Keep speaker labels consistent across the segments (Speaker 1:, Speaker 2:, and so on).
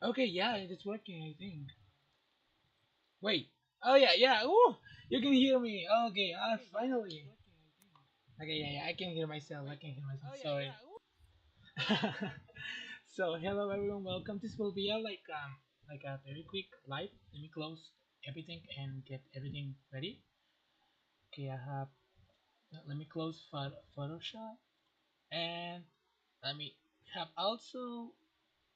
Speaker 1: Okay, yeah, it is working, I think. Wait. Oh yeah, yeah. Ooh, you can hear me. Okay, finally. Okay, yeah, yeah. I can hear myself. I can hear myself. Sorry. So hello everyone. Welcome. This will be a like a very quick live. Let me close everything and get everything ready. Okay, I have. Let me close Photoshop and let me have also.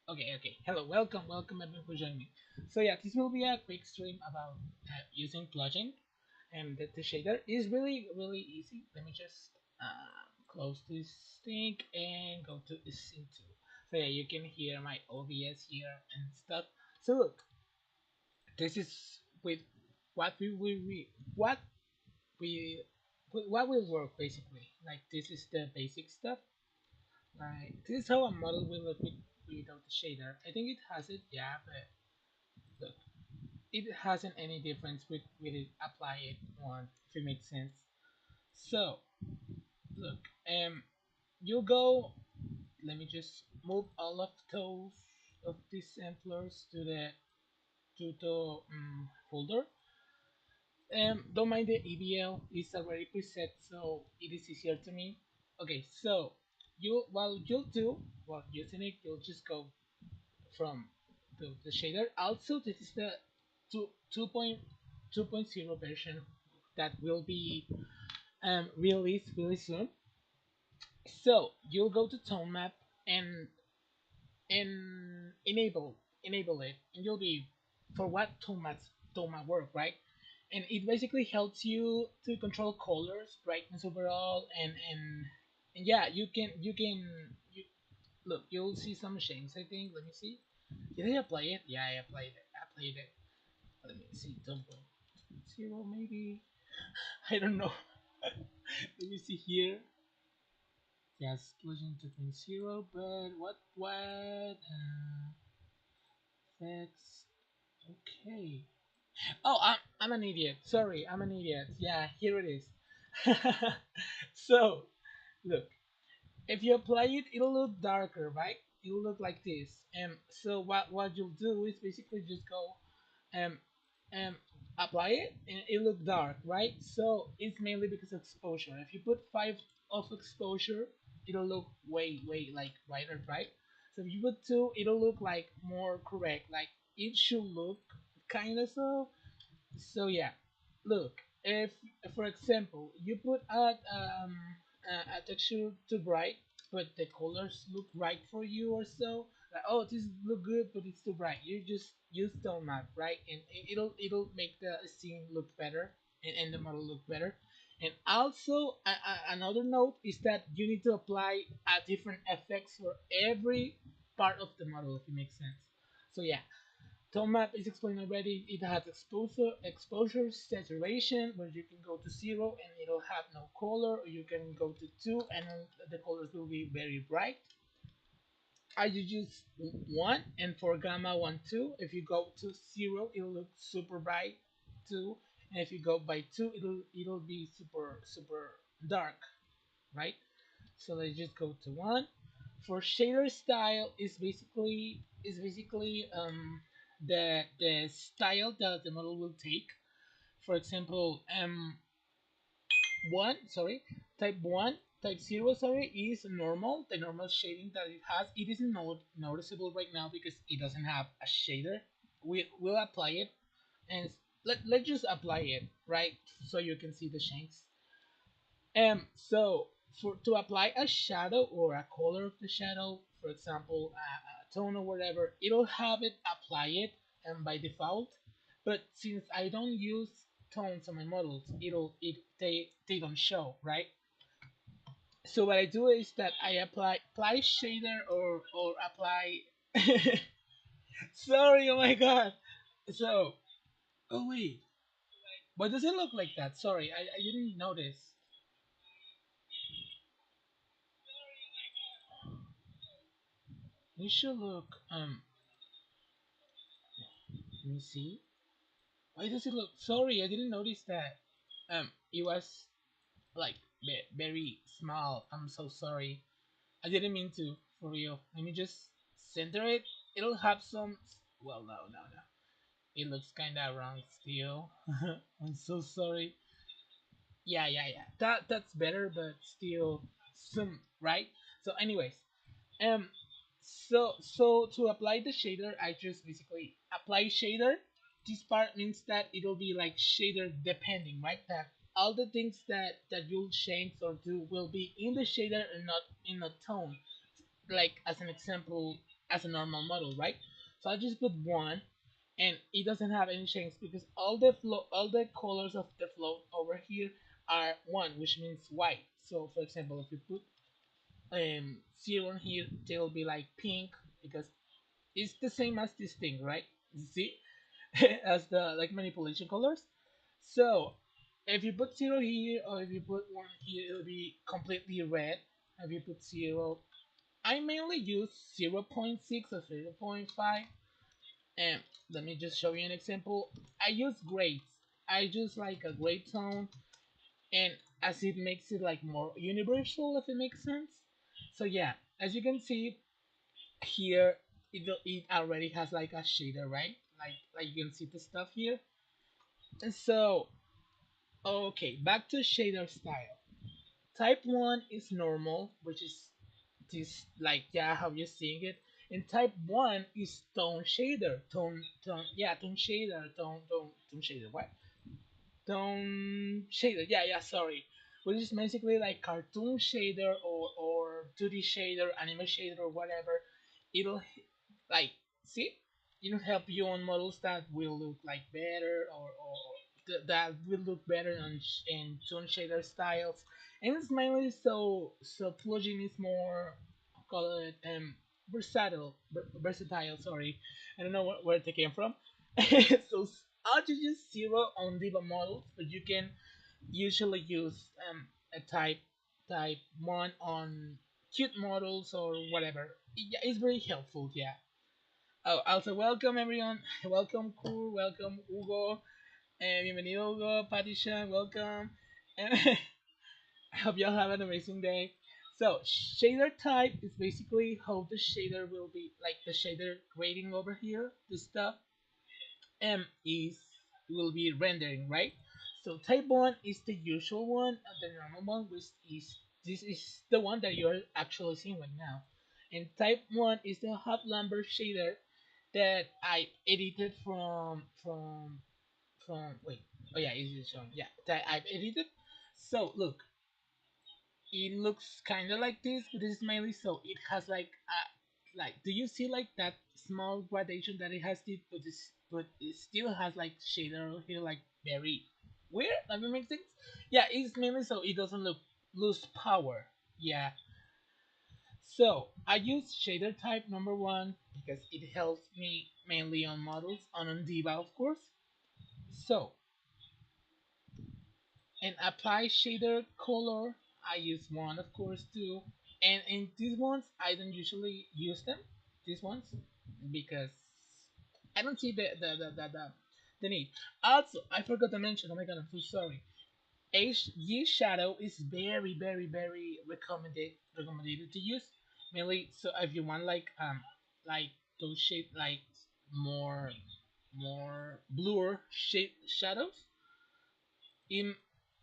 Speaker 1: Okay, okay. Hello, welcome everyone for joining me. So yeah, this will be a quick stream about using plugin, and the shader is really easy. Let me just close this thing and go to the scene two. So yeah, you can hear my OBS here and stuff. So look, this is with what what we what will work basically. Like this is the basic stuff. Like this is how a model will look without the shader. I think it has it, yeah, but look, it hasn't any difference with it apply it one if it makes sense. So look, you go. Let me just move all of those of these samplers to the folder. Don't mind the EBL, it's already preset, so it is easier to me. Okay, so you while you'll do while using it, you'll just go from the shader. Also, this is the 2.0 version that will be released really soon. So you'll go to tone map and enable it, and you'll be for what tone map work, right? And it basically helps you to control colors, brightness overall, and yeah, you look. You'll see some shades. I think. Let me see. Did I apply it? Yeah, I applied it. I played it. Let me see. Double zero maybe. I don't know. Let me see here. Yes, Explosion 2.0, but what? Effects. Okay. Oh, I'm an idiot. Sorry, I'm an idiot. Yeah, here it is. So, look, if you apply it, it'll look darker, right? It'll look like this. So what you'll do is basically just go um um apply it and it look dark, right? So it's mainly because of exposure. If you put 5 of exposure, it'll look way like brighter, right? So if you put 2, it'll look like more correct. Like it should look kind of so yeah, look, if for example you put a texture too bright, but the colors look right for you or so, like oh this look good but it's too bright, you just use tone map, right? And it'll make the scene look better and the model look better. And also another note is that you need to apply a different effects for every part of the model if it makes sense. So yeah, tone map is explained already. It has exposure, saturation, where you can go to 0 and it'll have no color, or you can go to 2 and the colors will be very bright. I use 1, and for gamma 1, 2, if you go to 0, it'll look super bright, 2, and if you go by 2, it'll be super dark, right? So let's just go to 1. For shader style is basically the style that the model will take. For example, 1 sorry, type 1, type 0 sorry, is normal, the normal shading that it has. It isn't noticeable right now because it doesn't have a shader. We'll apply it, and let's just apply it, right, so you can see the shades. So for to apply a shadow or a color of the shadow, for example, a tone or whatever, it'll have it apply it by default. But since I don't use tones on my models, they don't show, right? So what I do is that I apply shader or apply. Sorry, oh my god. So oh wait, why does it look like that? Sorry, I didn't notice. It should look let me see. Why does it look? Sorry, I didn't notice that. It was like very small. I'm so sorry. I didn't mean to. For real. Let me just center it. it'll have some. Well, no, no, no. It looks kind of wrong still. I'm so sorry. Yeah, yeah, yeah. That's better, but still some right. So, anyways, um, so to apply the shader, I just basically apply shader. This part means that it'll be like shader depending, right? That all the things that you'll change or do will be in the shader and not in a tone. Like as an example, as a normal model, right? So I just put one, and it doesn't have any change because all the colors of the float over here are one, which means white. So for example, if you put zero in here, they'll be like pink because it's the same as this thing, right? See, as the like manipulation colors. So if you put zero here or if you put one here, it'll be completely red. If you put zero, I mainly use 0.6 or 0.5. And let me just show you an example. I use grays. I just like a gray tone, and as it makes it like more universal, if it makes sense. So yeah, as you can see here, it already has like a shader, right? Like you can see the stuff here. And so okay, back to shader style. Type 1 is normal, which is this like yeah how you're seeing it. And type 1 is tone shader. Tone shader, tone shader. What? Tone shader. Yeah, yeah, sorry. Which is basically like cartoon shader or 2D shader, anime shader or whatever. It'll like see it'll help you on models that will look like better or that will look better in tone shader styles. And it's mainly so plugin is more call it versatile. Sorry, I don't know where they came from. So I'll just use zero on diva models, but you can usually use a type one on cute models or whatever. Yeah, it's very helpful. Yeah. Oh, also welcome everyone. Welcome Kur. Welcome Hugo. Bienvenido Hugo. Patricia. Welcome. And I hope y'all have an amazing day. So shader type is basically how the shader will be like the shader grading over here. The stuff M is will be rendering, right? So type 1 is the usual one, and the normal one which is this is the one that you're actually seeing right now. And type 1 is the hot Lambert shader that I edited from wait. Oh yeah, is it shown? Yeah, that I've edited. So look, it looks kind of like this, but this is mainly so it has like do you see like that small gradation that it has it, but it still has like shader here like very weird. That makes sense. Yeah, it's mainly so it doesn't look lose power. Yeah. So I use shader type number one because it helps me mainly on models on Diva of course. So and apply shader color. I use one of course too. And in these ones I don't usually use them. These ones because I don't see the need. Also, I forgot to mention. Oh my god, I'm so sorry. HG shadow is very recommended to use mainly. So if you want like those shape like more more bluer shape shadows in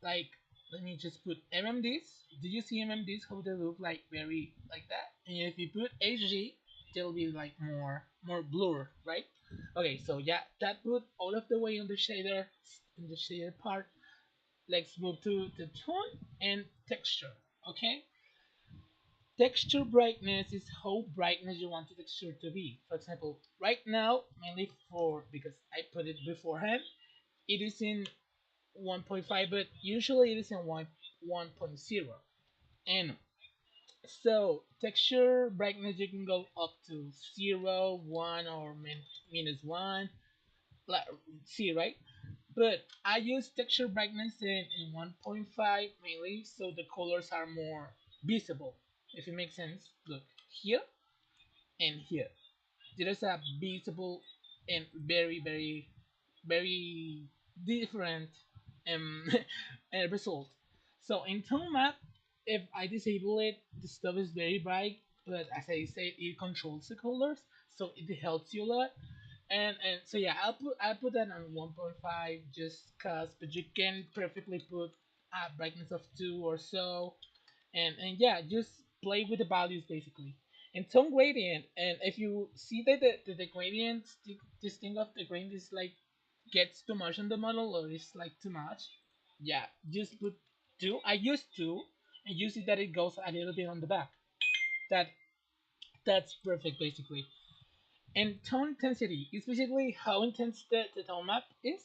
Speaker 1: like let me just put MMDs. Do you see MMDs how they look like very like that? And if you put HG, they'll be like more blur, right? Okay, so yeah, that put all of the way on the shader in the shader part. Let's move to the tone and texture. Okay, texture brightness is how brightness you want the texture to be. For example, right now, mainly for because I put it beforehand, it is in 1.5, but usually it is in 1.0. And so texture brightness you can go up to 0, 1, or -1. Like, see, right? But I use texture brightness in 1.5 mainly so the colors are more visible. If it makes sense, look here and here. There is a visible and very different um, result. So in tone map, if I disable it, the stuff is very bright, but as I said, it controls the colors. so it helps you a lot. And so yeah, I'll put that on 1.5 just cause, but you can perfectly put a brightness of 2 or so, and yeah, just play with the values basically. And tone gradient, and if you see that the gradient, this thing of the gradient is like gets too much on the model or it's like too much, yeah, just put 2. I use 2, and you see that it goes a little bit on the back. That that's perfect basically. And tone intensity is basically how intense the tone map is.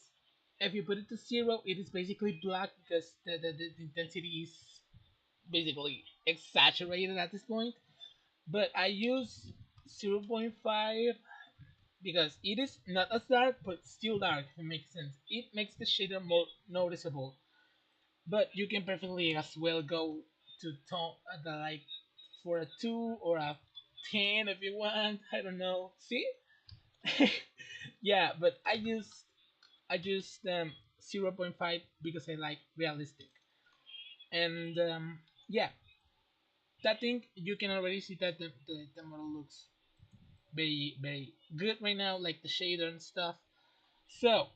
Speaker 1: If you put it to 0, it is basically black because the intensity is basically exaggerated at this point. But I use 0.5 because it is not as dark but still dark, if it makes sense. It makes the shader more noticeable. But you can perfectly as well go to tone the like for a 2 or a 10 if you want. I don't know. See? Yeah, but I used 0.5 because I like realistic. And yeah, that thing you can already see that the model looks very good right now, like the shader and stuff. So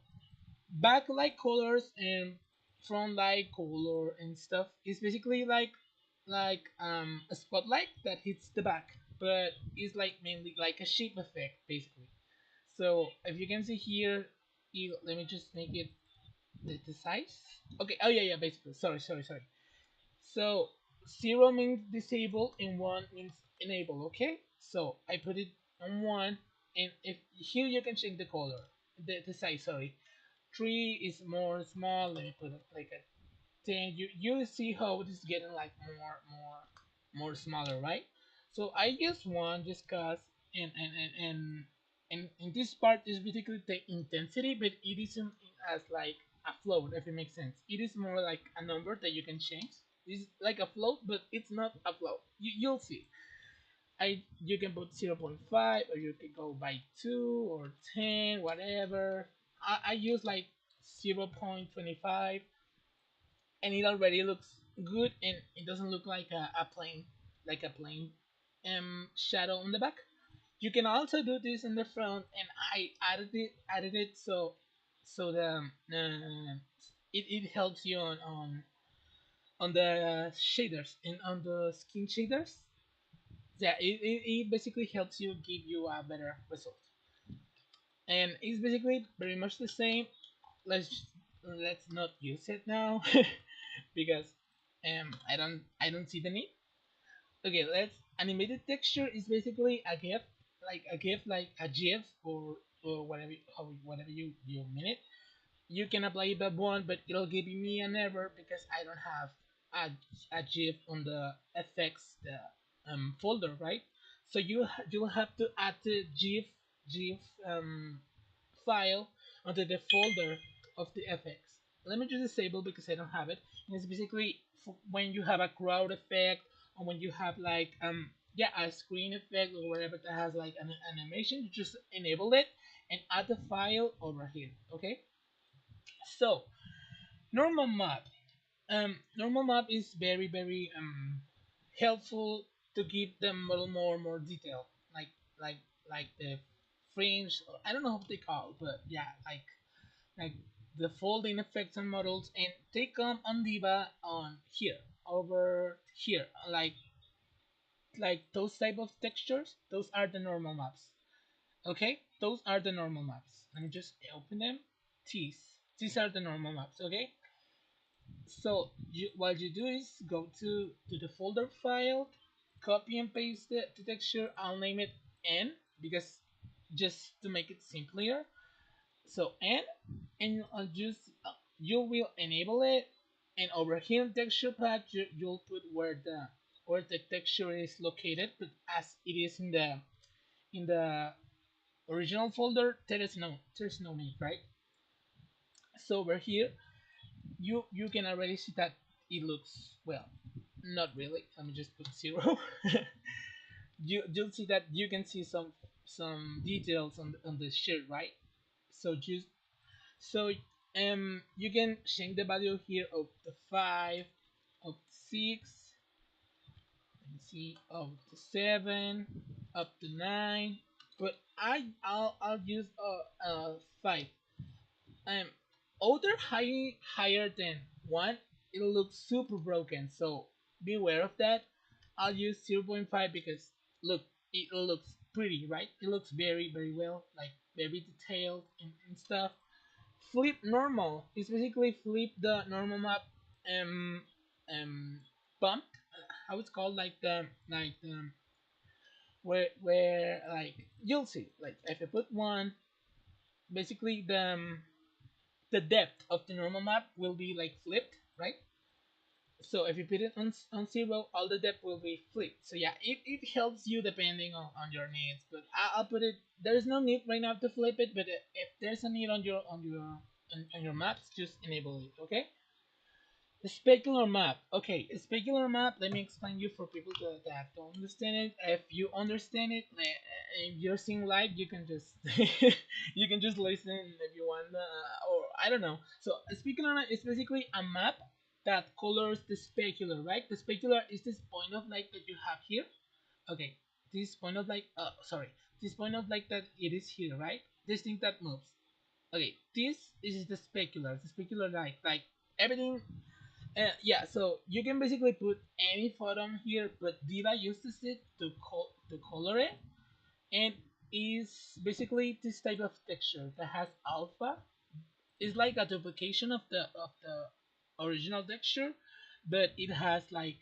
Speaker 1: backlight colors and front light color and stuff is basically like a spotlight that hits the back, but it's like mainly like a shape effect basically. So if you can see here, let me just make it the size. Okay. Oh yeah, yeah. Basically, sorry. So 0 means disable and 1 means enable. Okay. So I put it on 1, and if here you can change the color, the size. Sorry. 3 is more small. Let me put it like a 10. You see how it is getting like more smaller, right? So I use 1 just cause, and this part is basically the intensity, but it isn't as like a float, if it makes sense. It is more like a number that you can change. It's like a float, but it's not a float. You'll see. You can put 0.5, or you can go by 2 or 10, whatever. I use like 0.25, and it already looks good, and it doesn't look like a plain shadow on the back. You can also do this in the front, and I added it so it helps you on the shaders and on the skin shaders. Yeah, it basically helps you give you a better result, and it's basically very much the same. Let's not use it now because I don't see the need. Okay, let's animated texture is basically a GIF or whatever you mean it. You can apply it by one, but it'll give me an error because I don't have a GIF on the effects folder, right? So you'll have to add the GIF file onto the folder of the FX. Let me just disable because I don't have it. And it's basically when you have a crowd effect, or when you have like yeah, a screen effect or whatever that has like an animation, you just enable it and add the file over here. Okay. So normal map. Normal map is very helpful to give the model more detail, like like the fringe. I don't know what they call, but yeah, like the folding effects on models, and they come on Diva on here, over here, like those type of textures. Those are the normal maps. Okay, those are the normal maps. Let me just open them. These are the normal maps. Okay, so what you do is go to the folder file, copy and paste the texture. I'll name it N because just to make it simpler. So N, and I'll just you will enable it, and over here in texture path you'll put where the texture is located, but as it is in the original folder, there's no need, right? So over here you can already see that it looks well. Not really. Let me just put 0. You'll see that you can see some details on the shirt, right? So just so you can change the value here of the 5, of 6, let me see, of the 7, up to 9, but I'll use 5. Um, other higher than 1, it'll look super broken. So beware of that. I'll use 0.5 because look, it looks pretty, right? It looks very well, like very detailed and stuff. Flip normal is basically flip the normal map um um bump, how it's called, like the where like you'll see, like if I put 1, basically the depth of the normal map will be like flipped, right? So if you put it on 0, all the depth will be flipped. So yeah, it helps you depending on your needs. But I'll put it. There's no need right now to flip it, but if there's a need on your maps, just enable it. Okay. The specular map. Okay, a specular map. Let me explain you for people that don't understand it. If you understand it, if you're seeing live, you can just you can just listen if you want, or I don't know. So a specular map is basically a map that colors the specular, right? The specular is this point of light that you have here. Okay, this point of light. Sorry, this point of light that it is here, right? This thing that moves. Okay, this is the specular. The specular light, like everything, yeah, so you can basically put any photon here, but Diva uses it to color it, and is basically this type of texture that has alpha. It's like a duplication of the original texture, but it has like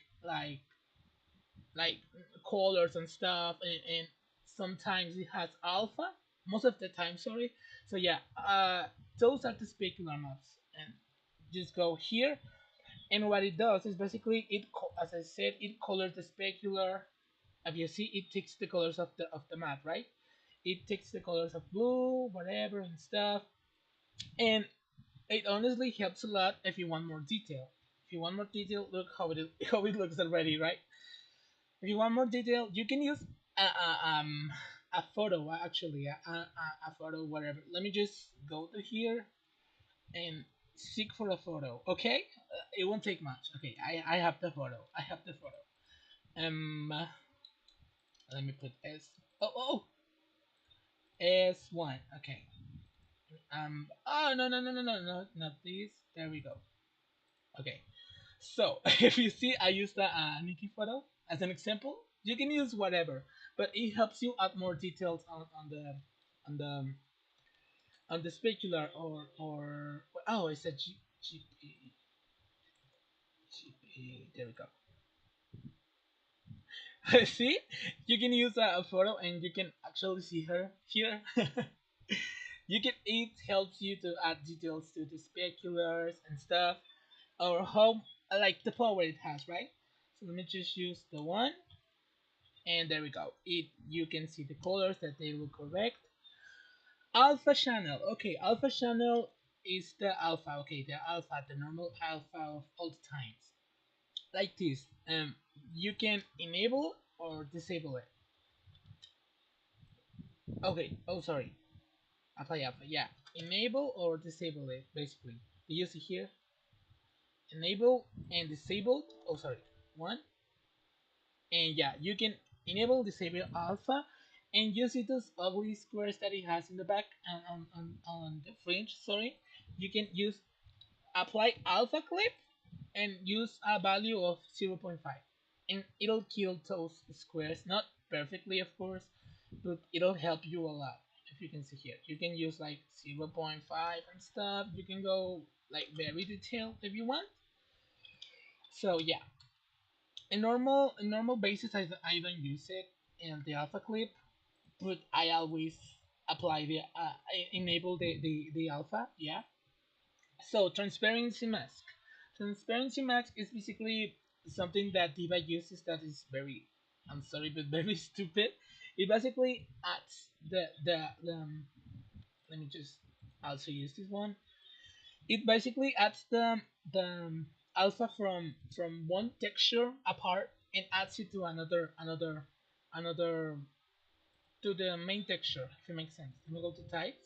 Speaker 1: colors and stuff, and sometimes it has alpha. Most of the time, sorry. So yeah, those are the specular maps, and just go here, and what it does is basically as I said, it colors the specular. If you see, it takes the colors of the map, right? It takes the colors of blue, whatever, and stuff. And it honestly helps a lot if you want more detail. If you want more detail, look how it how it looks already, right? If you want more detail, you can use a photo, actually, a photo, whatever. Let me just go to here and seek for a photo. Okay, it won't take much. Okay, I have the photo. I have the photo. Let me put S. Oh, S1. Okay. Oh, no, not this. There we go. Okay. So if you see, I used the Nikki photo as an example. You can use whatever, but it helps you add more details on the on the specular, or oh, it's a GP. There we go. See, you can use a photo and you can actually see her here. You can It helps you to add details to the speculars and stuff, or how like the power it has, right? So let me just use the one, and there we go. It You can see the colors that they look correct. Alpha channel. Okay, alpha channel is the alpha. Okay, the alpha, the normal alpha of all the times. Like this. You can enable or disable it. Okay. Oh, sorry. Apply alpha. Yeah. Enable or disable it. Basically, you see here. Enable and disable. Oh, sorry. One. And yeah, you can enable disable alpha, and you see those ugly squares that it has in the back and on the fringe. Sorry. You can use apply alpha clip and use a value of 0.5, and it'll kill those squares, not perfectly of course, but it'll help you a lot. If you can see here, you can use like 0.5 and stuff. You can go like very detailed if you want. So yeah, in normal basis, I don't use it in the alpha clip, but I always apply I enable the alpha. Yeah. So transparency mask. Transparency mask is basically something that Diva uses that is very, I'm sorry, but very stupid. It basically adds let me just also use this one. It basically adds the alpha from one texture apart and adds it to another to the main texture. If it makes sense. Let me go to types.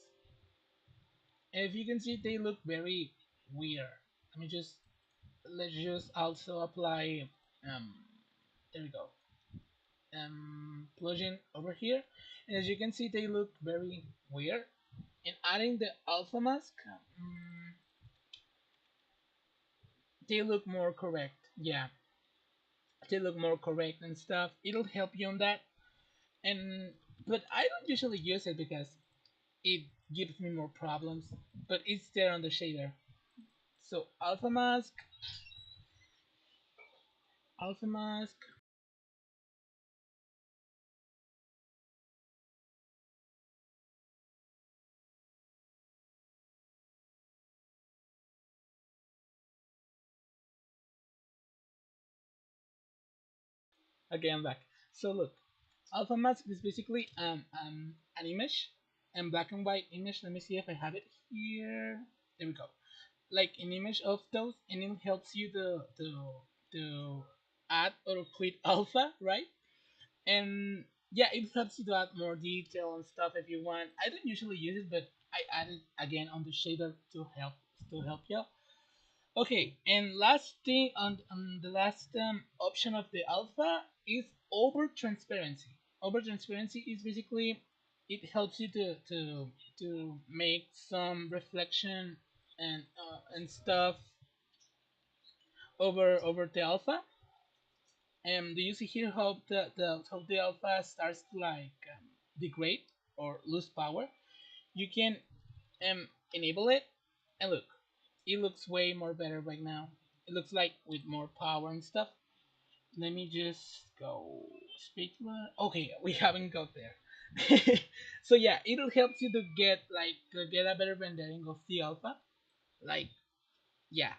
Speaker 1: And if you can see, they look very weird. Let me just let's just also apply. Um, there we go. plugin over here, and as you can see, they look very weird. And adding the alpha mask, they look more correct. Yeah, they look more correct and stuff. It'll help you on that. And but I don't usually use it because it gives me more problems. But it's there on the shader. So alpha mask. Okay, I'm back. So look, alpha mask is basically an image, and black and white image. Let me see if I have it here. There we go. Like an image of those, and it helps you to add or quit alpha, right? And yeah, it helps you to add more detail and stuff if you want. I don't usually use it, but I added again on the shader to help you. Okay, and last thing on the last option of the alpha is over transparency. Over transparency is basically it helps you to make some reflection and stuff over the alpha. And do you see here how the alpha starts to like degrade or lose power? You can enable it, and look, it looks way more better right now. It looks like with more power and stuff. Let me just go specular. Okay, we haven't got there. So yeah, it'll help you to get a better rendering of the alpha. Like yeah,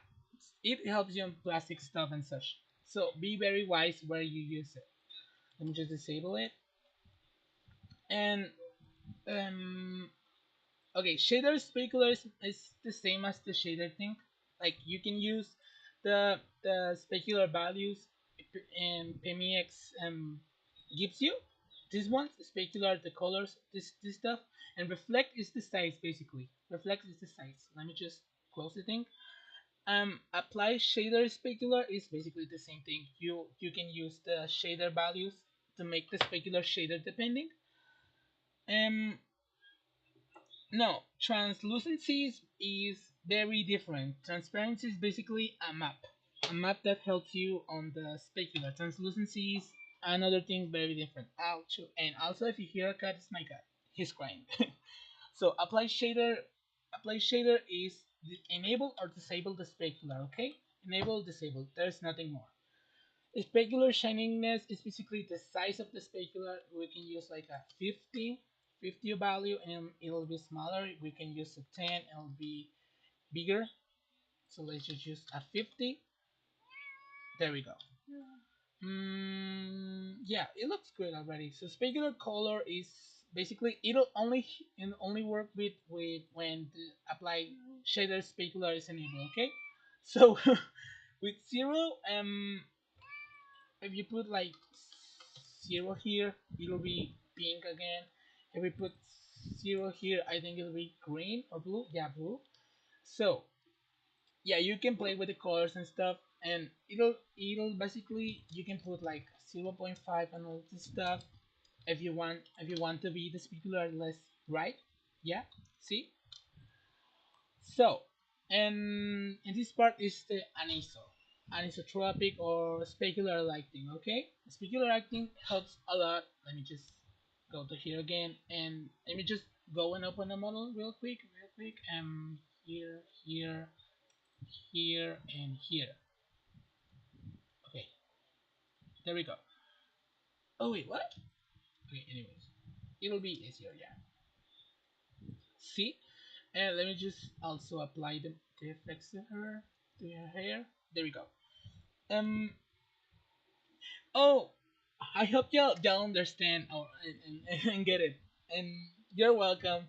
Speaker 1: it helps you on plastic stuff and such. So be very wise where you use it. Let me just disable it. And um okay, shader specular is the same as the shader thing. Like you can use the specular values and PMX gives you. This one's specular, the colors, this stuff, and reflect is the size basically. Reflect is the size. Let me just close the thing. Apply shader specular is basically the same thing. You can use the shader values to make the specular shader depending. Um, no, translucency is very different. Transparency is basically a map that helps you on the specular. Translucency is another thing very different. Ouch! And also, if you hear a cat, it's my cat. He's crying. So apply shader is enable or disable the specular. Okay, enable, disable. There's nothing more. Specular shininess is basically the size of the specular. We can use like a 50 value and it'll be smaller. We can use a 10 and it'll be bigger. So let's just use a 50. There we go. Yeah, it looks good already. So specular color is basically it'll only work with when the apply shader specular is enabled. Okay, so with zero if you put like zero here, it'll be pink again. If we put zero here, I think it'll be green or blue. Yeah, blue. So yeah, you can play with the colors and stuff, and it'll basically you can put like 0.5 and all this stuff if you want to be the specular less right. Yeah, see. So, and this part is the anisotropic or specular lighting. Okay, specular lighting helps a lot. Let me just go to here again, and let me just go and open the model real quick, real quick. Here, here, here, and here. Okay, there we go. Oh wait, what? Okay, anyways, it'll be easier. Yeah. See, and let me just also apply the effects to her hair. There we go. Um, Oh, I hope y'all understand and get it. And you're welcome.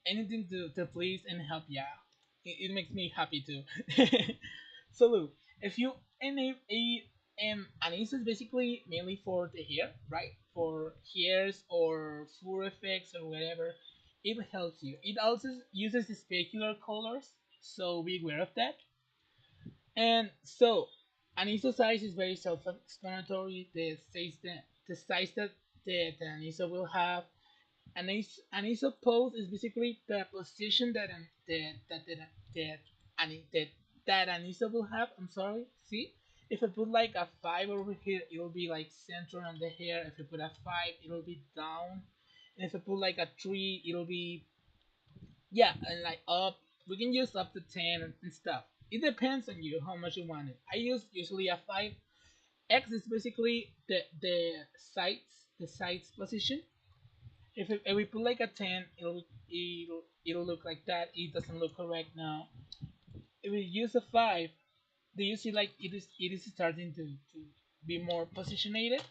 Speaker 1: Anything to please and help you out. It makes me happy too. So look, if you enable and this is basically mainly for the hair, right? For hairs or fur effects or whatever, it helps you. It also uses the specular colors, so be aware of that. And so, an ISO size is very self-explanatory. That says that the size that the aniso will have. Aniso pose is basically the position that that that that aniso will have. I'm sorry. See, if I put like a 5 over here, it will be like center on the hair. If I put a 5, it will be down. And if I put like a 3, it'll be, yeah, and like up. We can use up to 10 and stuff. It depends on you how much you want it. I use usually a 5. X is basically the sides position. If we put like a 10, it'll look like that. It doesn't look correct now. If we use a 5, do you see like it is starting to be more positionated?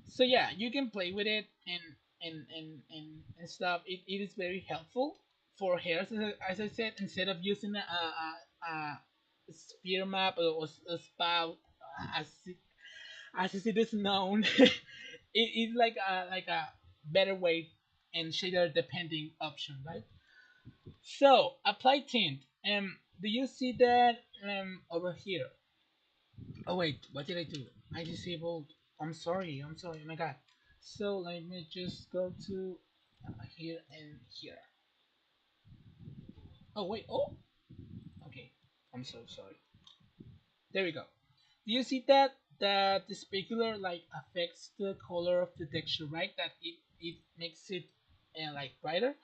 Speaker 1: So yeah, you can play with it and stuff. It is very helpful for hairs, as I said. Instead of using a sphere map or a spout, as as it is known, it's like a better way and shader depending option, right? So apply tint. Do you see that over here? Oh wait, what did I do? I disabled. I'm sorry. I'm sorry. Oh my god. So let me just go to here and here. Oh wait. Oh. Okay. I'm so sorry. There we go. Do you see that the specular like affects the color of the texture, right? That it makes it like brighter.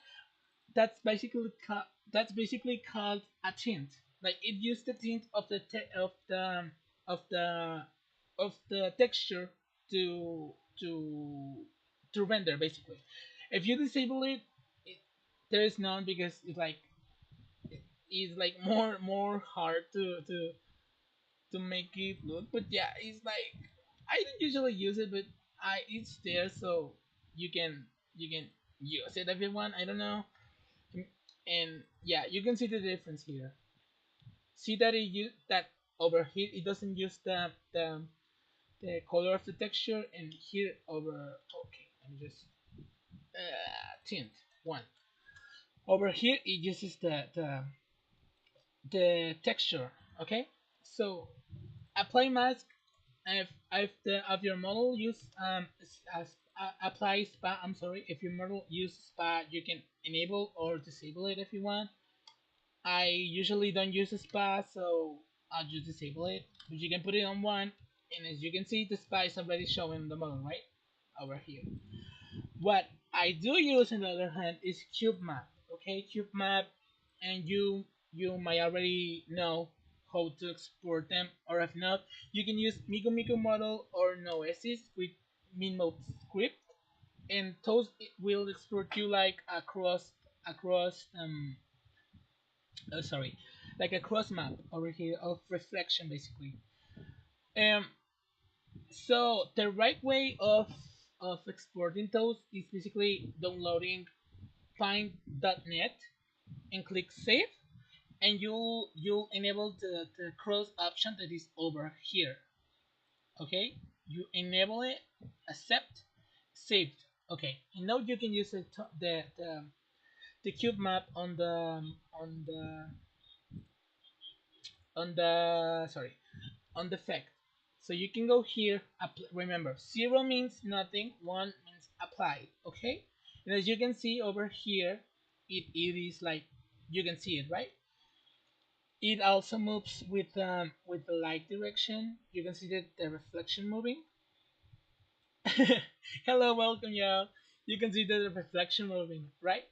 Speaker 1: That's basically called a tint. Like it used the tint of of the of the texture to to to render basically. If you disable it, it there is none because it's like more hard to make it look. But yeah, it's like I don't usually use it, but I it's there so you can use it if you want. I don't know. And yeah, you can see the difference here. See that that over here it doesn't use the color of the texture, and here over, okay, let me just tint one. Over here it uses the texture. Okay, so apply mask. If the of your model use apply spa. I'm sorry, if your model use spa, you can enable or disable it if you want. I usually don't use a spa, so I'll just disable it. But you can put it on one, and as you can see, the spa is already showing the model right over here. What I do use, on the other hand, is cube map. Okay, cube map, and you might already know how to export them, or if not, you can use Miku Miku model or Noesis with Minmode script, and those will export you like across sorry, like a cross map over here of reflection basically. Um, so the right way of exporting those is basically downloading find.net and click save, and you'll enable the cross option that is over here. Okay, you enable it, accept, saved. Okay, and now you can use the cube map on the sorry on the fact. So you can go here. Remember, 0 means nothing, 1 means applied. Okay, and as you can see over here, it is like you can see it right. It also moves with the light direction. You can see that the reflection moving. Hello, welcome, y'all. You can see the reflection moving, right?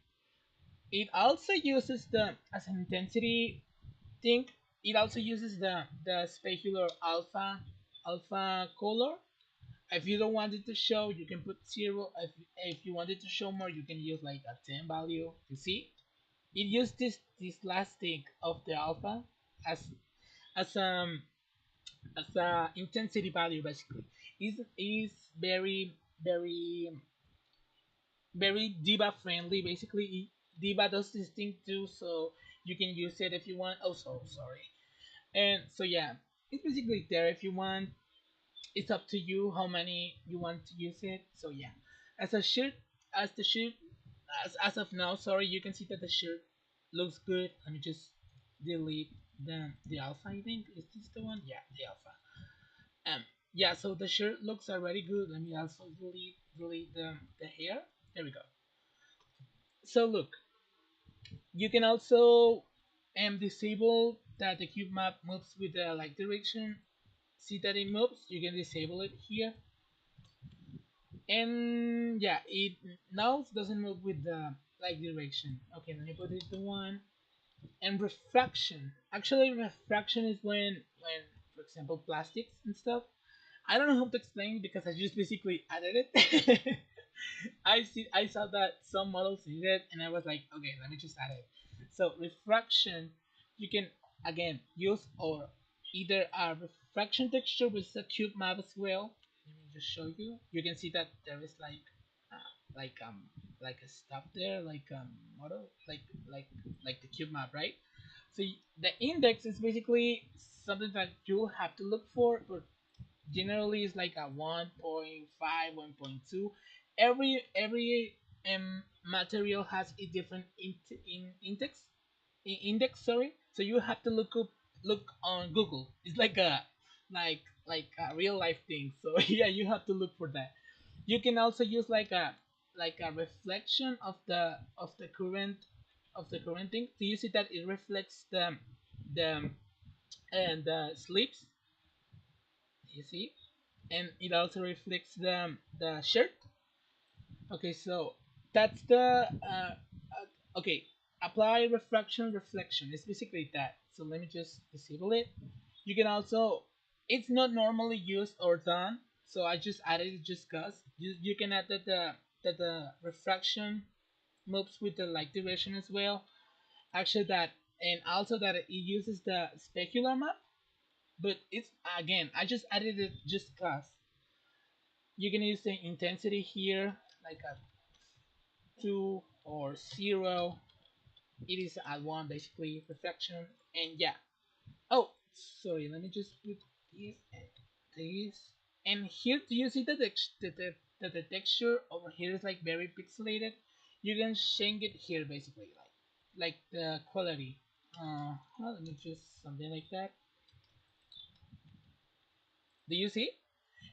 Speaker 1: It also uses the as an intensity thing. It also uses the specular alpha color. If you don't want it to show, you can put 0. If you want it to show more, you can use like a 10 value. You see, it used this last thing of the alpha as as um as a intensity value basically. Is very diva friendly basically. Diva does this thing too, so you can use it if you want. Oh, so sorry. And so yeah, it's basically there if you want. It's up to you how many you want to use it. So yeah, as a shirt, as the shirt, as of now, sorry, you can see that the shirt looks good. Let me just delete the alpha. I think is this the one? Yeah, the alpha. Yeah, so the shirt looks already good. Let me also delete the hair. There we go. So look, you can also disable that the cube map moves with the like direction. See that it moves? You can disable it here. And yeah, it now doesn't move with the like direction. Okay, let me put it to one. And refraction. Actually, refraction is when for example plastics and stuff. I don't know how to explain because I just basically added it. I saw that some models did it, and I was like, okay, let me just add it. So refraction, you can again use or either a refraction texture with a cube map as well. Let me just show you. You can see that there is uh, like um like a stop there, model like the cube map, right? So the index is basically something that you'll have to look for, but generally it's like a 1.5, 1.2. Every material has a different index, sorry. So you have to look on Google. It's like a real life thing. So yeah, you have to look for that. You can also use like a reflection of the current thing. Do you see that it reflects the and the sleeves? You see, and it also reflects the shirt. Okay, so that's the okay. Apply reflection. It's basically that. So let me just disable it. You can also, it's not normally used or done, so I just added it just cause you can add that the refraction moves with the light direction as well. Actually, that and also that it uses the specular map, but it's again I just added it just cause. You can use the intensity here like a 2 or 0. It is at 1 basically reflection. And yeah, oh sorry, let me just put this and this. And here, do you see the texture over here is like very pixelated? You can change it here basically, like the quality. Well, let me just something like that. Do you see?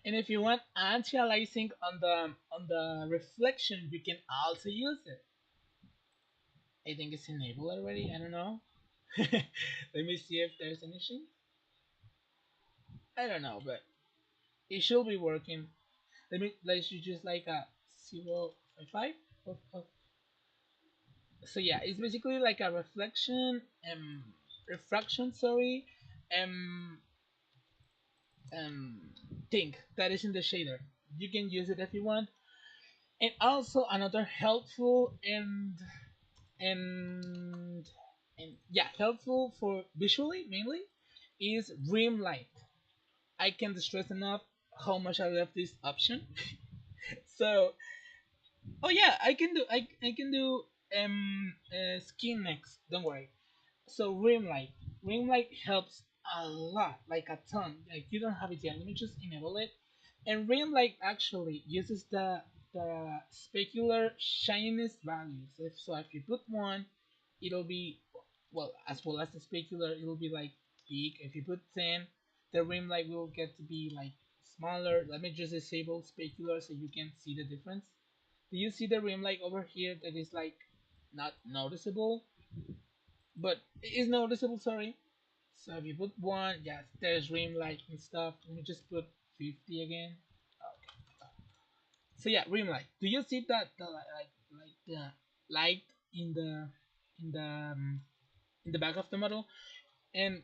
Speaker 1: And if you want anti-aliasing on the reflection, you can also use it. I think it's enabled already. I don't know. Let me see if there's anything. I don't know, but it should be working. Let's just like a 0.5. So yeah, it's basically like a refraction. Sorry, um, um, thing that is in the shader. You can use it if you want. And also another helpful and and yeah, helpful for visually mainly is rim light. I can't stress enough how much I love this option. So, oh yeah, I can do skin next. Don't worry. So rim light helps a lot, like a ton. Like you don't have it yet. Let me just enable it. And rim light actually uses the specular shininess values. So if you put one, it'll be well as well as the specular. It'll be like big. If you put 10, the rim light will get to be like smaller. Let me just disable specular so you can see the difference. Do you see the rim light over here that is like not noticeable? But it is noticeable, sorry. So if you put one, yes, there's rim light and stuff. Let me just put 50 again. Okay. So yeah, rim light. Do you see that like the light in the in the um, in the back of the model? And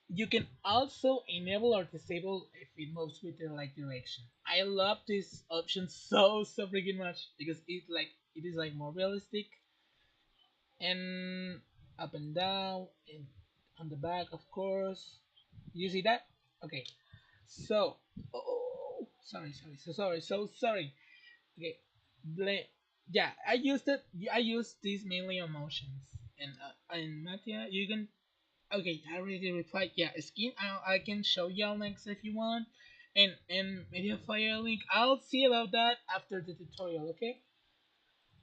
Speaker 1: you can also enable or disable if it moves with the light direction. I love this option so freaking much because it is like more realistic and up and down and on the back, of course. You see that? Okay. So, oh, sorry. Okay, yeah, I used it. I used these mainly on motions. And Mattia, you can. Okay, I already replied. Yeah, skin. I can show y'all next if you want. And media fire link. I'll see about that after the tutorial. Okay.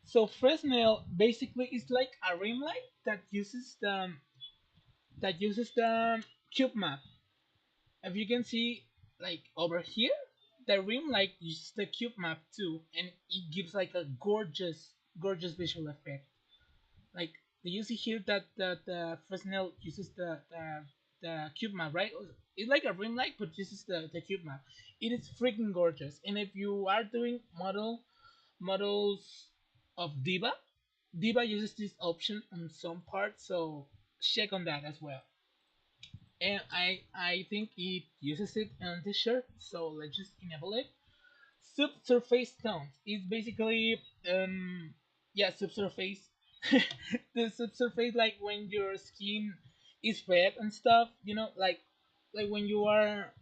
Speaker 1: So Fresnel basically is like a rim light that uses the cube map. If you can see, like over here, the rim like uses the cube map too, and it gives like a gorgeous visual effect. Like, do you see here that the Fresnel uses the cube map, right? It's like a rim light, but uses the cube map. It is freaking gorgeous. And if you are doing models of Diva uses this option on some parts, so check on that as well. And I think it uses it on this shirt, so let's just enable it. Subsurface tones is basically yeah, subsurface. The subsurface, like when your skin is red and stuff, like when you are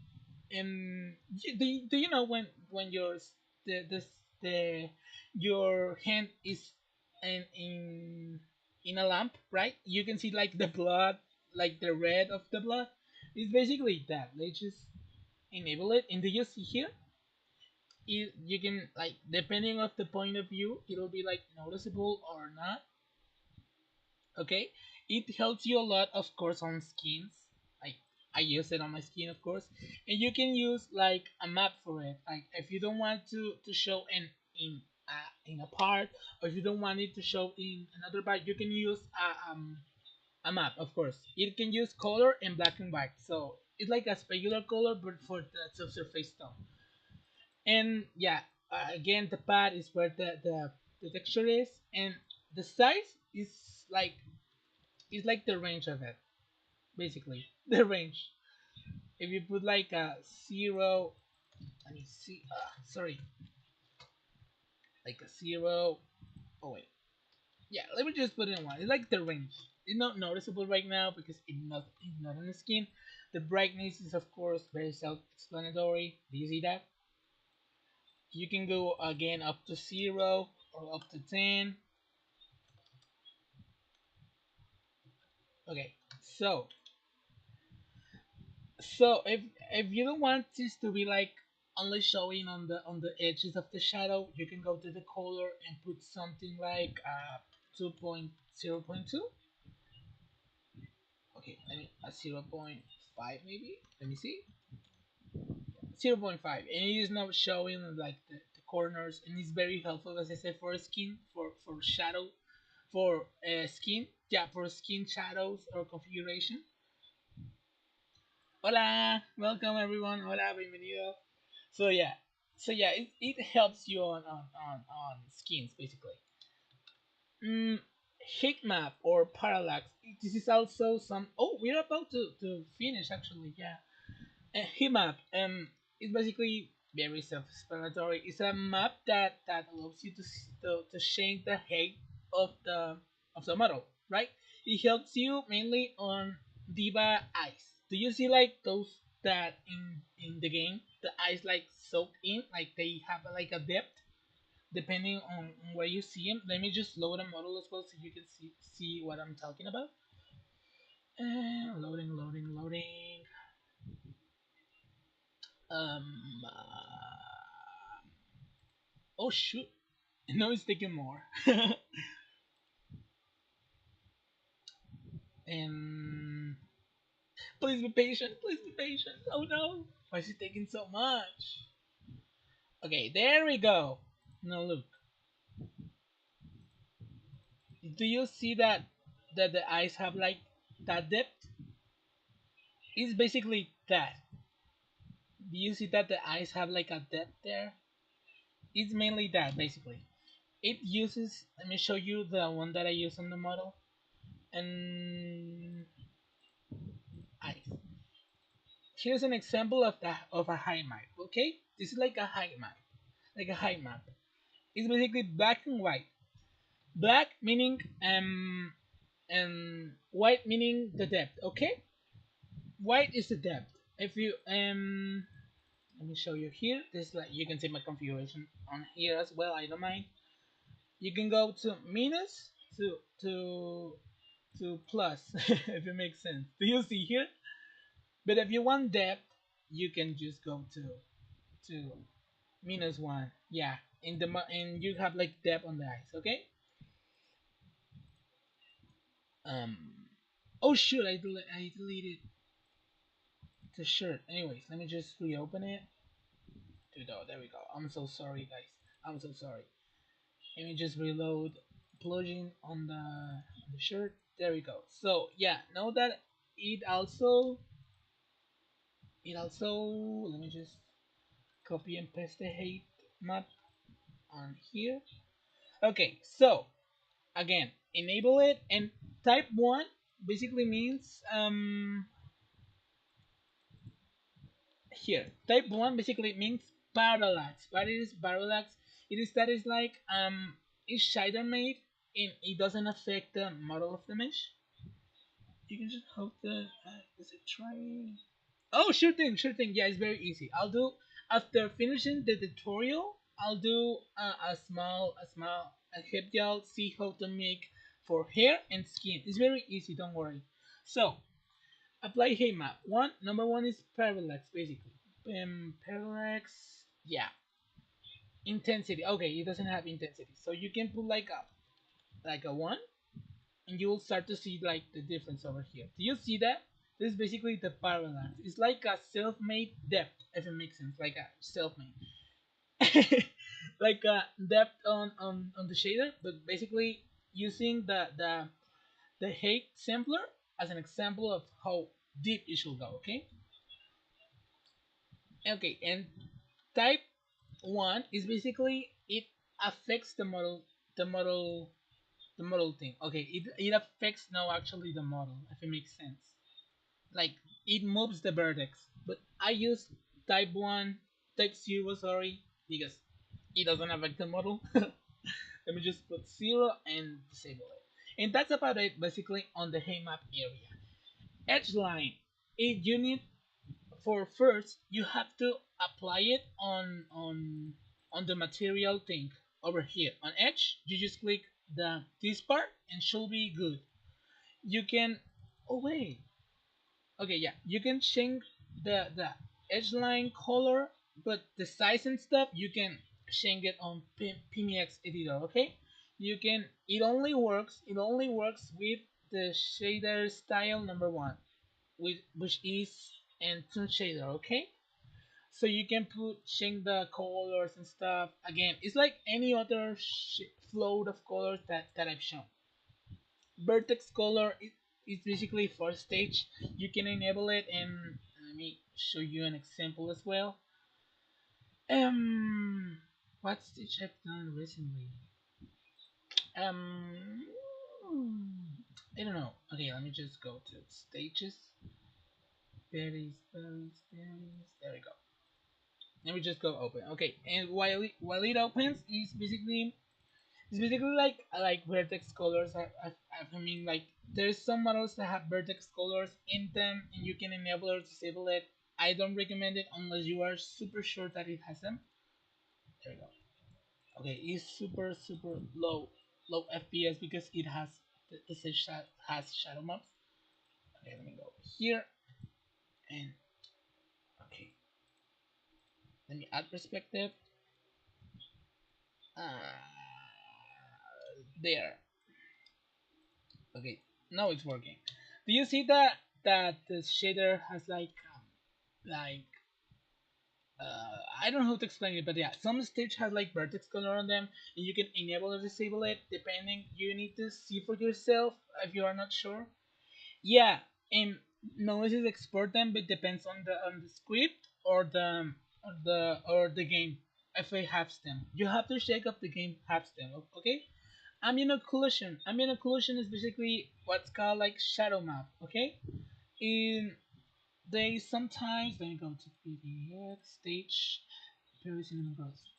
Speaker 1: do you know when the the your hand is in a lamp, right? You can see like the blood, like the red of the blood. It's basically that. Let's just enable it, and do you see here? You can, like, depending of the point of view, it'll be like noticeable or not. Okay, it helps you a lot, of course, on skins. I use it on my skin, of course, and you can use like a map for it. Like, if you don't want to show in a part, or if you don't want it to show in another part, you can use a map. Of course, it can use color and black and white, so it's like a specular color, but for the subsurface tone. And yeah, again, the pad is where the texture is, and the size like is like the range of it, basically. The range, if you put like a zero, let me see, sorry, like a zero. Oh wait, yeah, let me just put it in one. It's like the range. It's not noticeable right now because it's not on the skin. The brightness is, of course, very self-explanatory. Do you see that? You can go again up to 0 or up to 10. Okay, so if you don't want this to be like only showing on the edges of the shadow, you can go to the color and put something like 2.0.2. Okay, I mean a 0.5 maybe. Let me see. 0.5, and it is not showing like the corners, and it's very helpful, as I said, for skin, for shadow, for skin, yeah, for skin shadows or configuration. Hola, welcome everyone. Hola, bienvenido. So yeah, it helps you on skins, basically. Mm, Heat map or parallax. This is also some. Oh, we're about to finish actually. Yeah. Heat map. It's basically very self-explanatory. It's a map that allows you to change the height of the model, right? It helps you mainly on Diva eyes. Do you see like those that in the game the eyes like soak in, like they have like a depth depending on where you see them? Let me just load a model as well so you can see what I'm talking about. Loading. Oh shoot! No, it's taking more. And please be patient. Please be patient. Oh no! Why is it taking so much? Okay, there we go. Now look. Do you see that the eyes have like that depth? It's basically that. Do you see that the eyes have like a depth there? It's mainly that, basically. It uses. Let me show you the one that I use on the model. And eyes. Here's an example of a high map. Okay, this is like a high map, like a high map. It's basically black and white. Black meaning and white meaning the depth. Okay, white is the depth. If you let me show you here. This, like, you can see my configuration on here as well. I don't mind. You can go to minus to plus if it makes sense. Do you see here? But if you want depth, you can just go to -1. Yeah, and you have like depth on the eyes. Okay. Um. Oh shoot! I deleted the shirt. Anyways, let me just reopen it. Dude, oh, there we go. I'm so sorry, guys. I'm so sorry. Let me just reload plugin on the shirt. There we go. So yeah, know that it also let me just copy and paste the height map on here. Okay, so again, enable it, and type 1 basically means here. Type 1 basically means parallax. What is parallax? It is that is like is shader made and it doesn't affect the model of the mesh. You can just hope that is it trying? Oh, sure thing, sure thing. Yeah, it's very easy. I'll do after finishing the tutorial. I'll do a hip gel. See how to make for hair and skin. It's very easy. Don't worry. So apply heat map. Number one is parallax basically. Parallax. Yeah, intensity. Okay, it doesn't have intensity, so you can put like a one, and you will start to see like the difference over here. Do you see that? This is basically the parallax. It's like a self-made depth, if it makes sense. Like a self-made, like a depth on the shader, but basically using the height sampler as an example of how deep it should go. Okay. Okay, and type one is basically it affects the model, the model thing. Okay, it affects now actually the model, if it makes sense. Like it moves the vertex, but I use type 1, type 0, sorry, because it doesn't affect the model. Let me just put 0 and disable it. And that's about it basically on the hey map area. Edge line, you need, for first you have to apply it on the material thing over here on edge. You just click the this part and should be good. You can, oh wait, okay, yeah, you can change the edge line color, but the size and stuff you can change it on PMX editor. Okay, you can, it only works with the shader style number one, which is and tune shader. Okay, so you can put change the colors and stuff. Again, it's like any other float of colors that I've shown. Vertex color is basically for stage. You can enable it, and let me show you an example as well. What stage I've done recently? Um, I don't know. Okay, let me just go to stages. There we go. Let me just go open. Okay, and while it opens, it's basically like vertex colors. I mean, like there's some models that have vertex colors in them, and you can enable or disable it. I don't recommend it unless you are super sure that it has them. There we go. Okay, it's super low FPS because it has the stage has shadow maps. Okay, let me go here and okay, let me add perspective. There. Okay, now it's working. Do you see that the shader has like I don't know how to explain it, but yeah, some stage has like vertex color on them, and you can enable or disable it depending. You need to see for yourself if you are not sure. Yeah, and noises export them, but depends on the script or the game. If it has them, you have to check if the game has them. Okay. Ambient occlusion. Ambient occlusion is basically what's called like shadow map. Okay. In they sometimes, let me go to PDX stage.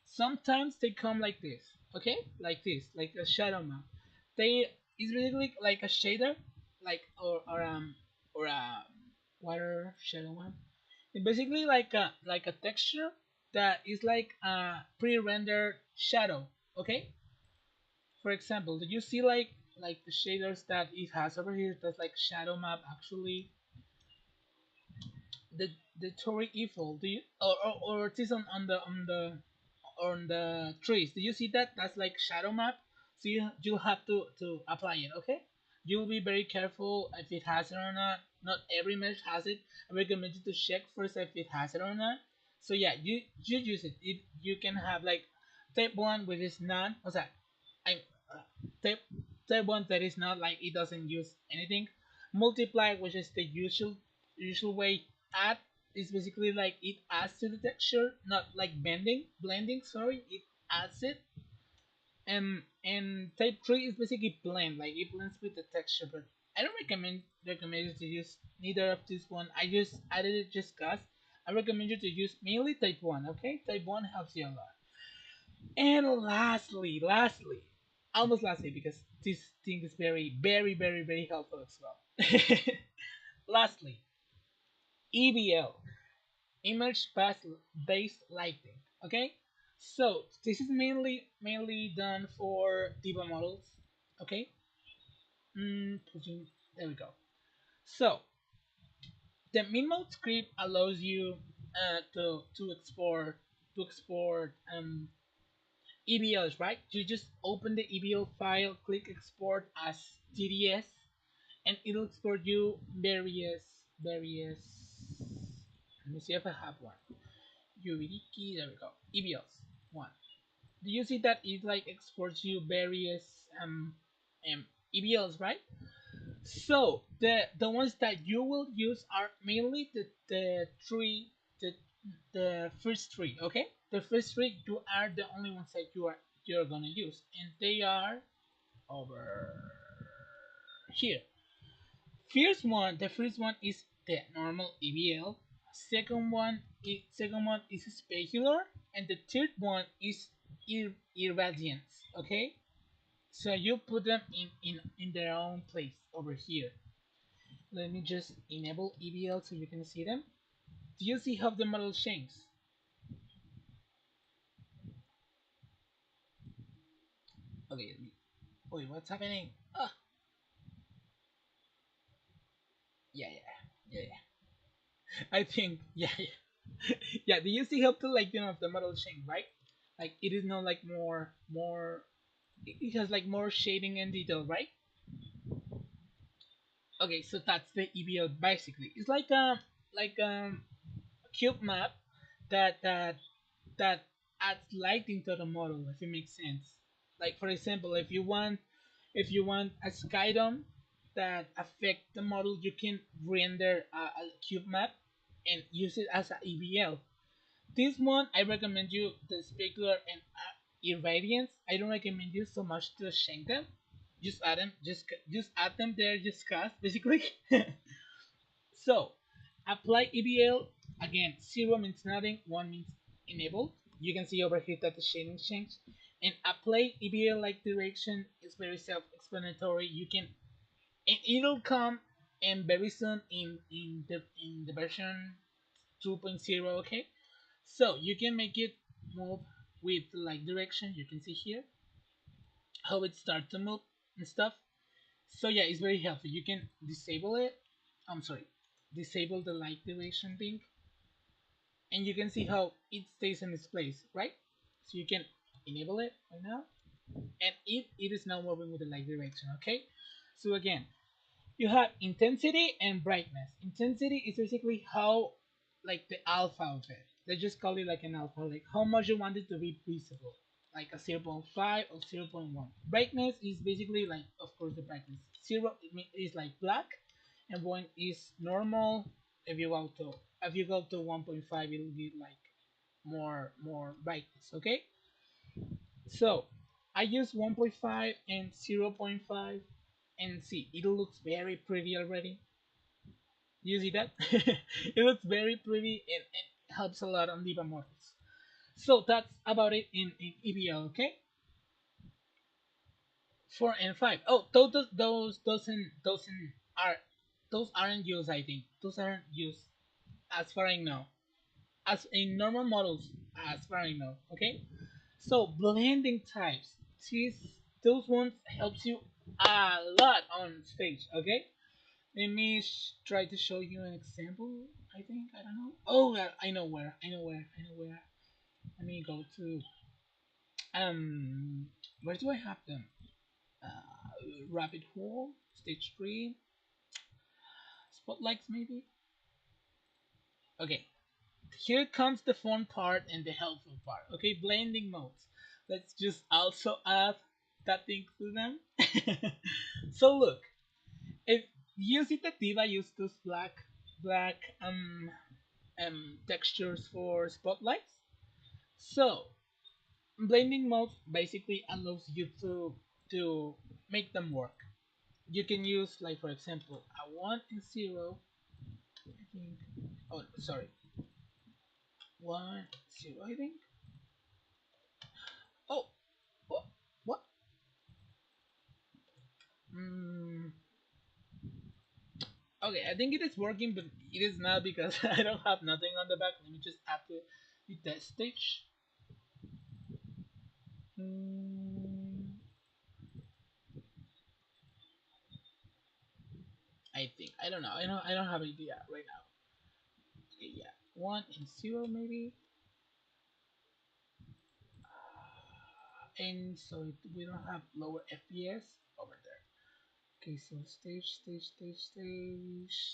Speaker 1: Sometimes they come like this. Okay, like this, like a shadow map. They is basically like a shader, like or a water shadow one. It's basically like a texture that is like a pre-rendered shadow. Okay, for example, do you see like the shaders that it has over here? That's like shadow map actually. The Tory Eiffel. Do you or it is on the trees? Do you see that? That's like shadow map. So you have to apply it. Okay, you'll be very careful if it has it or not. Not every mesh has it. I recommend you to check first if it has it or not. So yeah, you use it. You can have like type one which is none. What's that? I type type one that is not like it doesn't use anything. Multiply, which is the usual way. Add is basically like it adds to the texture, not like blending. Sorry, it adds it. And type three is basically blend, like it blends with the texture. But I don't recommend you to use neither of this one. I just added it just cause. I recommend you to use mainly type one. Okay, type one helps you a lot. And lastly, almost lastly, because this thing is very helpful as well. Lastly, EBL, image path based lighting. Okay, so this is mainly done for diva models. Okay, there we go. So the min mode script allows you to export EBLs, right? You just open the EBL file, click export as TDS, and it'll export you various. Let me see if I have one. Yuridiki, there we go. EBLs one. Do you see that it like exports you various EBLs, right? So the ones that you will use are mainly the the first three, okay? The first three you are the only ones that you're gonna use, and they are over here. The first one is the normal EBL. Second one is specular, and the third one is irradiance. Okay, so you put them in their own place over here. Let me just enable EBL so you can see them. Do you see how the model changes? Okay, wait, what's happening? Ah, yeah. I think, yeah. Do you see how to like the model change, right? Like it is not like more. It has like more shading and detail, right? Okay, so that's the EBL basically. It's like cube map that adds lighting to the model, if it makes sense. Like for example, if you want a skydome that affect the model, you can render a cube map and use it as a EBL. This one I recommend you the specular and irradiance. I don't recommend you so much to shank them. Just add them, just add them there, just cast basically. So, apply EBL. Again, 0 means nothing, 1 means enabled. You can see over here that the shading changed. And apply EBL like direction is very self-explanatory. You can, and it'll come and very soon in the version 2.0. Okay, so you can make it move with like direction. You can see here how it starts to move and stuff. So yeah, it's very helpful. You can disable it. I'm sorry, disable the light direction thing, and you can see how it stays in its place, right? So you can enable it right now, and it is now moving with the light direction. Okay. So again, you have intensity and brightness. Intensity is basically how, like the alpha of it. Let's just call it like an alpha, like how much you want it to be visible, like a zero point 0.5 or 0.1. Brightness is basically like, of course, the brightness. Zero is like black, and 1 is normal. If you go to 1.5, it'll be like more brightness. Okay, so I use 1.5 and 0.5, and see, it looks very pretty already. You see that? It looks very pretty, and it helps a lot on diva models. So that's about it in EBL. Okay, 4 and 5. Oh, are those aren't used. I think those aren't used as far I know. As in normal models, as far I know. Okay, so blending types. These those ones helps you a lot on stage. Okay, let me try to show you an example. I think I don't know. Oh, I know where. Let me go to um. Where do I have them? Rabbit hole. stage 3 spotlights maybe. Okay, here comes the fun part and the helpful part. Okay, blending modes. Let's just also add that thing to them. So look, if you see that Diva used those black textures for spotlights, so blending mode basically allows you to make them work. You can use, like, for example, a 1 and 0. I think, oh sorry, 1 0 I think. Oh, what? Mm, okay, I think it is working, but it is not because I don't have nothing on the back. Let me just add the test stage. Mm, I think, I don't know. I don't have idea right now. Okay, yeah, 1 and 0 maybe. And so we don't have lower FPS over there. Okay, so stage.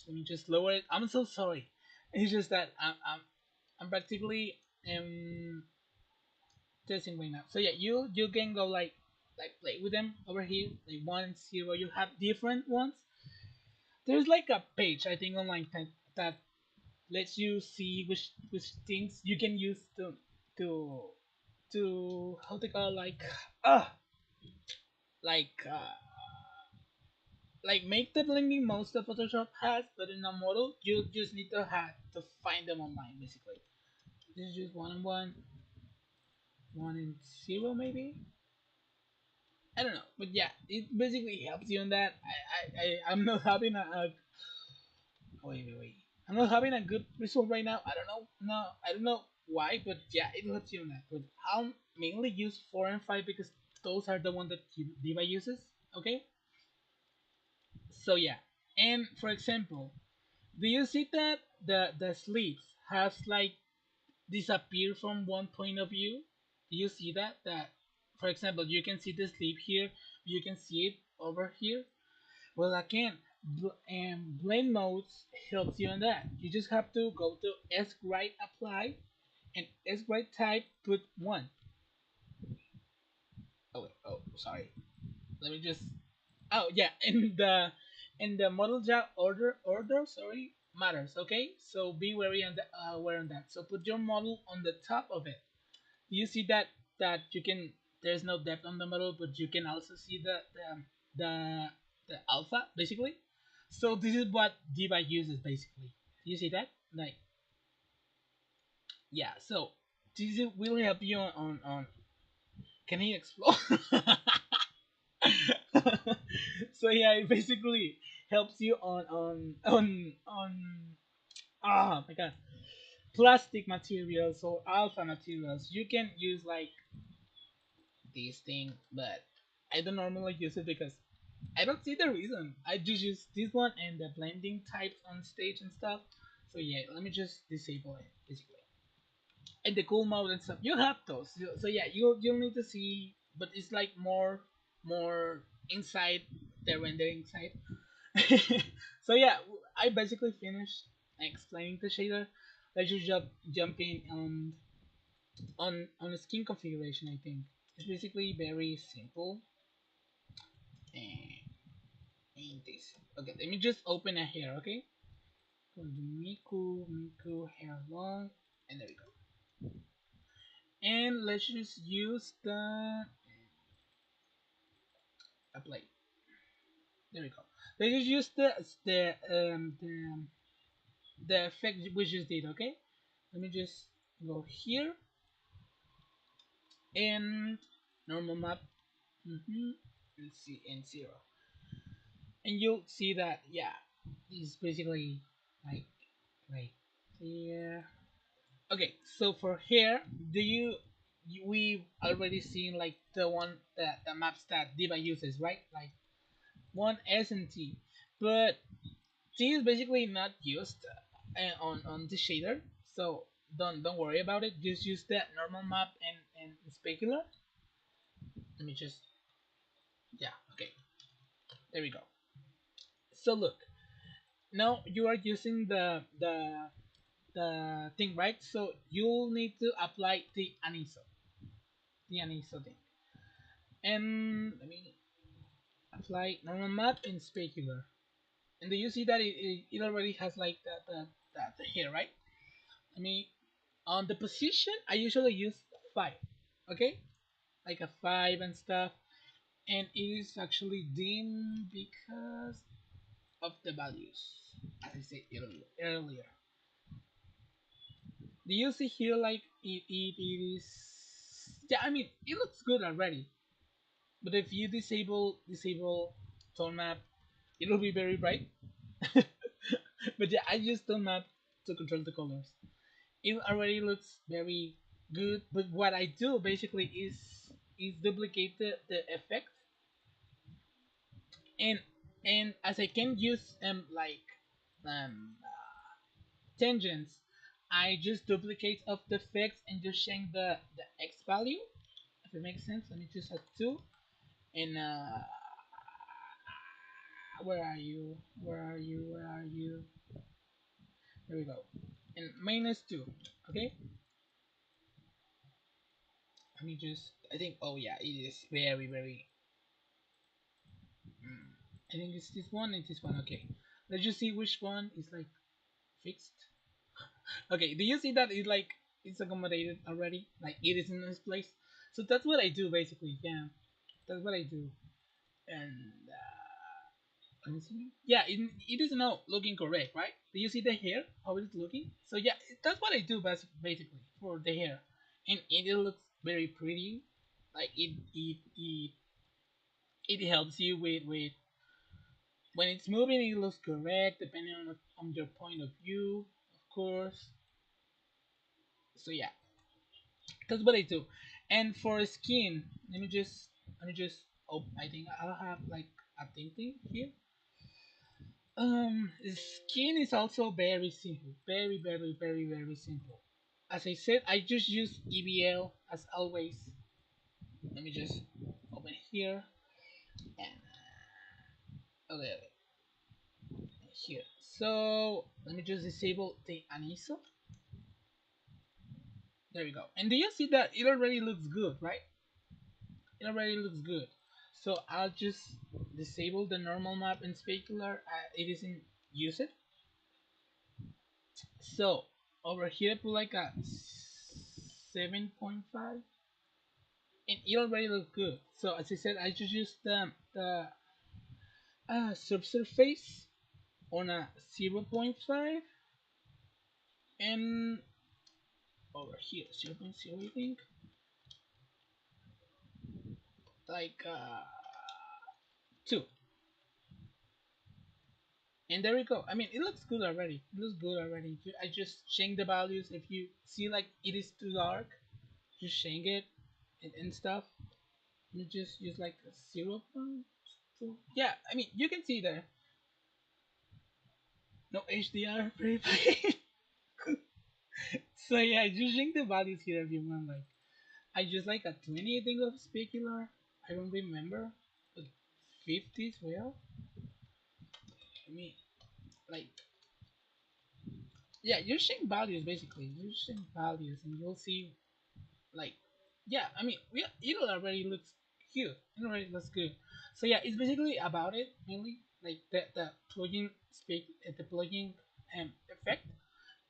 Speaker 1: Let me just lower it. I'm so sorry. It's just that I'm practically testing right now. So yeah, you can go like play with them over here, like 1 and 0. You have different ones. There's like a page I think online that lets you see which things you can use to how to call, uh like uh like make the blending most that Photoshop has, but in a model you just need to have to find them online basically. This is just 1 and 0 maybe. I don't know, but yeah, it basically helps you on that. I'm not having a wait. I'm not having a good result right now. I don't know. No, I don't know why, but yeah, it helps you on that. But I'll mainly use 4 and 5 because those are the ones that Diva uses. Okay, so yeah, and for example, do you see that the sleeves has like disappeared from one point of view? Do you see that for example you can see the sleeve here, you can see it over here? Well, again, blend modes helps you on that. You just have to go to S-Grade apply and S-Grade type put 1. Oh wait, oh sorry. Let me just, oh yeah, in the model job order, sorry, matters. Okay, so be wary on aware on that. So put your model on the top of it. You see that you can, there's no depth on the model, but you can also see the the alpha basically. So this is what Diva uses basically. You see that? Like, yeah. So this will help you on. Can he explode? So yeah, it basically helps you on oh my god, plastic materials or alpha materials. You can use like this thing, but I don't normally use it because I don't see the reason. I just use this one and the blending types on stage and stuff. So yeah, let me just disable it basically. And the cool mode and stuff, you have those. So yeah, you'll need to see, but it's like more inside the rendering side. So yeah, I basically finished explaining the shader. Let's just jump in on the skin configuration. I think it's basically very simple. And this. Okay, let me just open a hair. Okay, go to Miku hair long, and there we go. And let's just use the apply. There we go. Let's just use the effect we just did. Okay, let me just go here and normal map. Let's see, and 0, and you'll see that yeah, it's basically like right here. Okay, so for here, do we already seen like the one that the maps that Diva uses, right? Like 1S and T, but T is basically not used on the shader, so don't worry about it. Just use the normal map and Specular. Let me just, yeah, okay, there we go. So look, now you are using the thing, right? So you'll need to apply the aniso thing, and let me apply normal map in specular. And do you see that it already has like the here, right? I mean, on the position, I usually use 5, okay? Like a 5 and stuff. And it is actually dim because of the values, as I said earlier. Do you see here like it is? Yeah, I mean, it looks good already. But if you disable tone map, it'll be very bright. But yeah, I use tone map to control the colors. It already looks very good. But what I do basically is duplicate the effect, and as I can use like um tangents, I just duplicate of the effects and just change the X value. If it makes sense, let me choose a 2 and where are you? Where are you? Where are you? There we go. And -2. Okay. Let me just. I think. Oh yeah, it is very very. Mm, I think it's this one and this one. Okay. Let's just see which one is like fixed. Okay. Do you see that it's like it's accommodated already? Like it is in this place. So that's what I do basically. Yeah. That's what I do. And let me see. Yeah, it is now looking correct, right? Do you see the hair? How it's looking? So yeah, that's what I do basically for the hair, and it looks very pretty. Like it helps you with when it's moving. It looks correct depending on your point of view, of course. So yeah, that's what I do. And for skin, let me just. Oh, I think I'll have like a thing here. Skin is also very simple, very, very, very, very simple. As I said, I just use EBL as always. Let me just open here and okay, okay, here. So let me just disable the aniso. There we go. And do you see that it already looks good, right? It already looks good. So I'll just disable the normal map in specular. It isn't use it. So over here, I put like a 7.5, and it already looks good. So as I said, I just used the subsurface on a 0.5, and over here 0.0, I think, like 2. And there we go. I mean, it looks good already. It looks good already. I just change the values. If you see like it is too dark, just change it and stuff. You just use like a 0.2. Yeah, I mean, you can see there. No HDR, pretty plain. So yeah, just change the values here if you want. Like, I just like a 20, I think, of specular. I don't remember. But 50 as well. I mean, like, yeah, you change values basically. You change values and you'll see, like, yeah, I mean, it already looks cute. It already looks good. So yeah, it's basically about it mainly, like the plugin the plugin effect.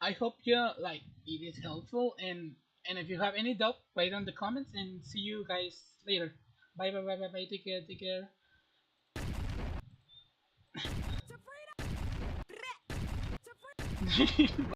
Speaker 1: I hope you like it is helpful, and if you have any doubt, write on the comments, and see you guys later. Bye bye bye bye bye. Take care. Take care.